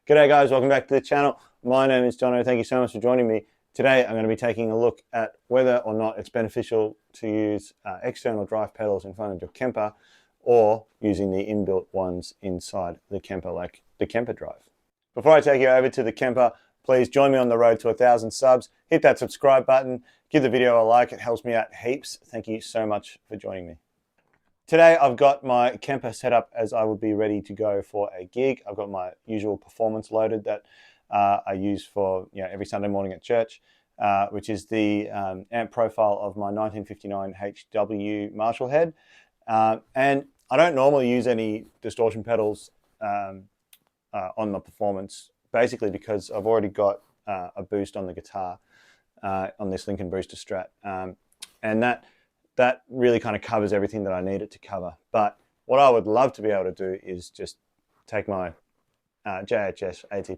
G'day guys, welcome back to the channel. My name is Jono. Thank you so much for joining me. Today I'm going to be taking a look at whether or not it's beneficial to use external drive pedals in front of your Kemper or using the inbuilt ones inside the Kemper, like the Kemper drive. Before I take you over to the Kemper, please join me on the road to 1,000 subs. Hit that subscribe button, give the video a like, it helps me out heaps. Thank you so much for joining me. Today I've got my Kemper set up as I would be ready to go for a gig. I've got my usual performance loaded that I use for every Sunday morning at church, which is the amp profile of my 1959 HW Marshall head. And I don't normally use any distortion pedals on the performance, basically because I've already got a boost on the guitar on this Lincoln Brewster Strat, and that really kind of covers everything that I need it to cover. But what I would love to be able to do is just take my JHS AT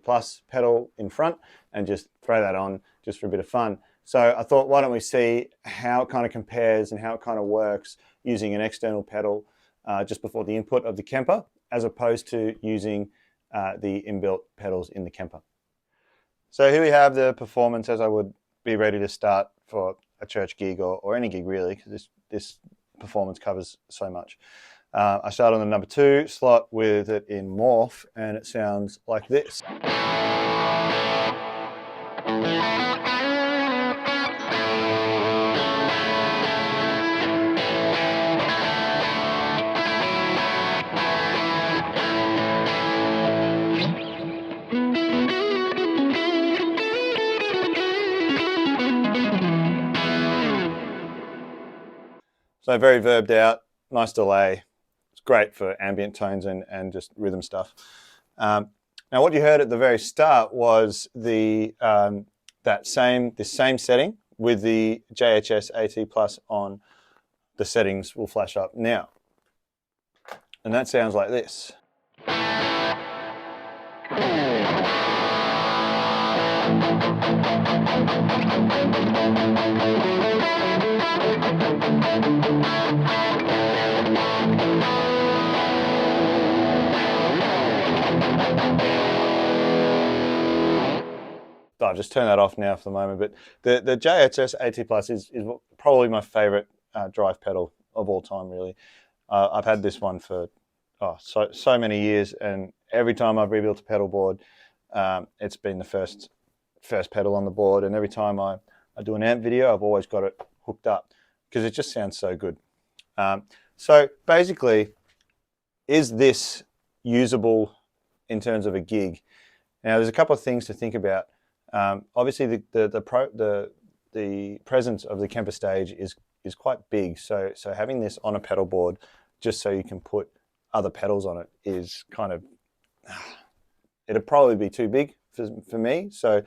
pedal in front and just throw that on just for a bit of fun. So I thought, why don't we see how it kind of compares and how it kind of works using an external pedal just before the input of the Kemper, as opposed to using the inbuilt pedals in the Kemper. So here we have the performance as I would be ready to start for a church gig or any gig really, because this performance covers so much. I start on the number 2 slot with it in morph, and it sounds like this. So very verbed out, nice delay. It's great for ambient tones and just rhythm stuff. Now what you heard at the very start was the this same setting with the JHS AT+ on. The settings will flash up now. And that sounds like this. I'll just turn that off now for the moment, but the JHS AT+ is probably my favorite drive pedal of all time, really. I've had this one for so many years, and every time I've rebuilt a pedal board, it's been the first pedal on the board, and every time I do an amp video, I've always got it hooked up because it just sounds so good. So basically, is this usable in terms of a gig? Now, there's a couple of things to think about. Obviously, the presence of the Kemper stage is quite big. So having this on a pedal board, just so you can put other pedals on it, is kind of it'd probably be too big for me. So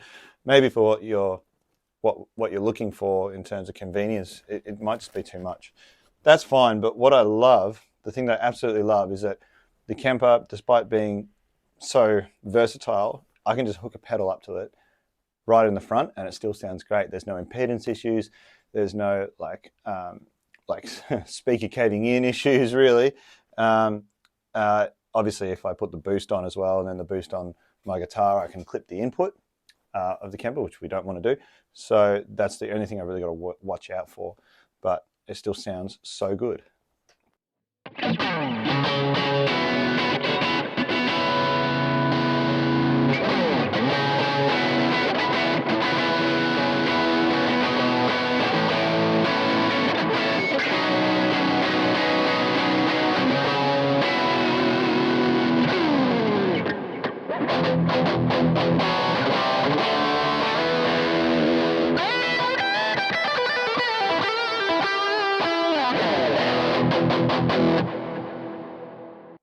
maybe for what you're looking for in terms of convenience, it might just be too much. That's fine. But what I love, the thing that I absolutely love, is that the Kemper, despite being so versatile, I can just hook a pedal up to it right in the front, and it still sounds great. There's no impedance issues. There's no like speaker caving in issues, really. Obviously, if I put the boost on as well, and then the boost on my guitar, I can clip the input of the Kemper, which we don't want to do. So that's the only thing I've really got to watch out for. But it still sounds so good.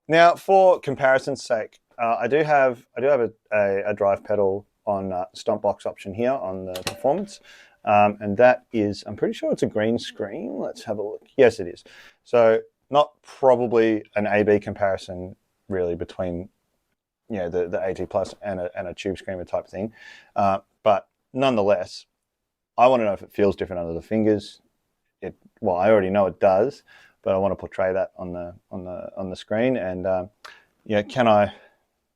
Now, for comparison's sake, I do have a drive pedal on stomp box option here on the performance, and that is, I'm pretty sure it's a green screen. Let's have a look. Yes, it is. So not probably an A/B comparison really between the AT+ and a tube screamer type thing, but nonetheless, I want to know if it feels different under the fingers. Well, I already know it does, but I want to portray that on the screen, and can I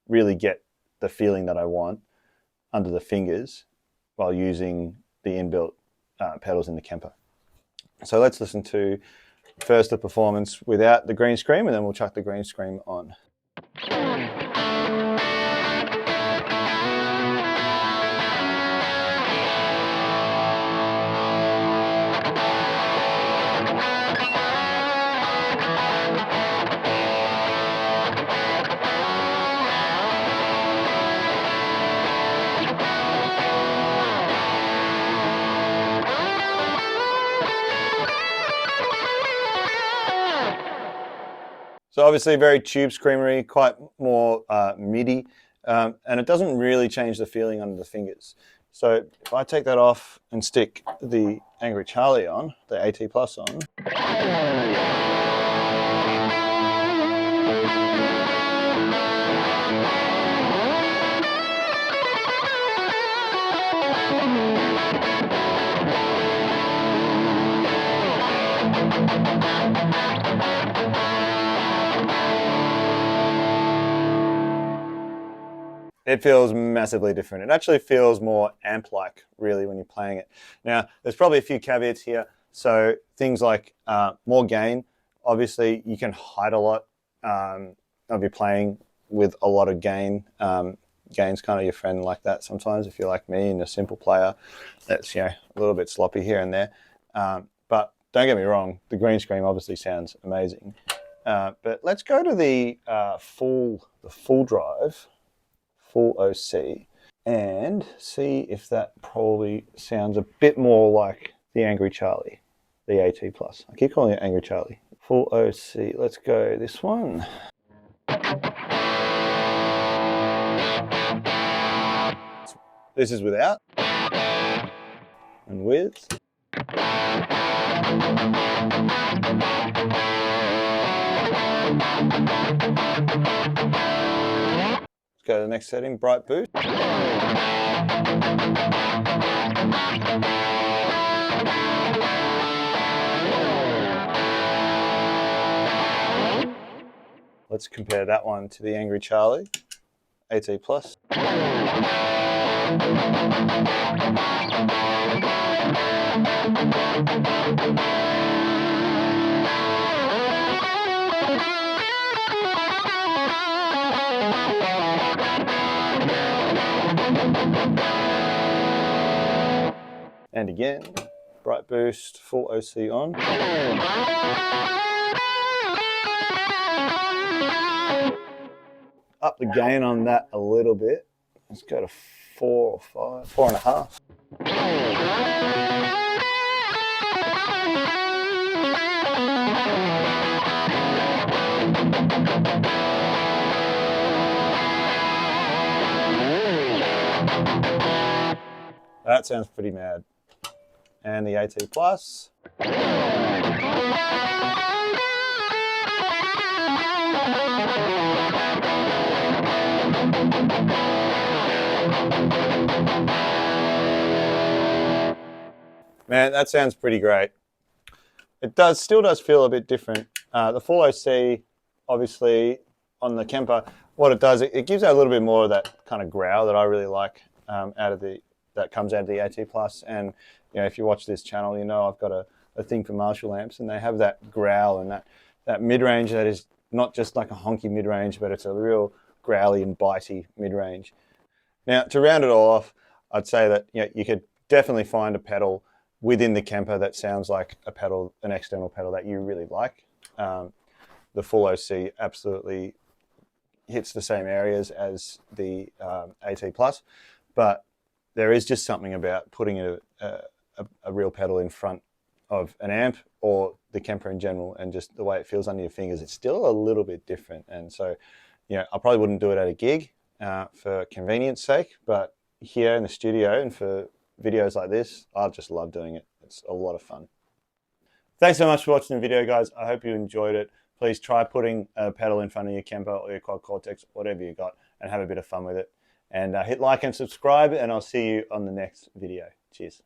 really get the feeling that I want under the fingers while using the inbuilt pedals in the Kemper. So let's listen to first the performance without the green screen, and then we'll chuck the green screen on. So obviously very tube screamery, quite more MIDI, and it doesn't really change the feeling under the fingers. So if I take that off and stick the Angry Charlie on, the AT Plus on, it feels massively different. It actually feels more amp-like, really, when you're playing it. Now, there's probably a few caveats here. So things like more gain. Obviously, you can hide a lot of your playing with a lot of gain. Gain's kind of your friend like that sometimes, if you're like me and a simple player that's, you know, a little bit sloppy here and there. But don't get me wrong, the green screen obviously sounds amazing. But let's go to the full drive, full OC, and see if that probably sounds a bit more like the Angry Charlie, the AT Plus. I keep calling it Angry Charlie. Full OC, let's go this one. This is without, and with. Let's go to the next setting, bright boost. Let's compare that one to the Angry Charlie, AT Plus. And again, bright boost, full OC on. Up the gain on that a little bit. Let's go to 4 or 5, 4.5. That sounds pretty mad. And the AT Plus. Man, that sounds pretty great. It still does feel a bit different. The full OC, obviously, on the Kemper, what it does, it gives out a little bit more of that kind of growl that I really like that comes out of the AT Plus. And you know, if you watch this channel, you know I've got a thing for Marshall amps, and they have that growl and that mid-range that is not just like a honky mid-range, but it's a real growly and bitey mid-range. Now, to round it all off, I'd say that, you know, you could definitely find a pedal within the Kemper that sounds like a pedal, an external pedal that you really like. The full OC absolutely hits the same areas as the AT Plus, but there is just something about putting a real pedal in front of an amp or the Kemper in general, and just the way it feels under your fingers, it's still a little bit different. And so, you know, I probably wouldn't do it at a gig for convenience sake, but here in the studio and for videos like this, I just love doing it. It's a lot of fun. Thanks so much for watching the video, guys. I hope you enjoyed it. Please try putting a pedal in front of your Kemper or your Quad Cortex, whatever you got, and have a bit of fun with it. And hit like and subscribe, and I'll see you on the next video. Cheers.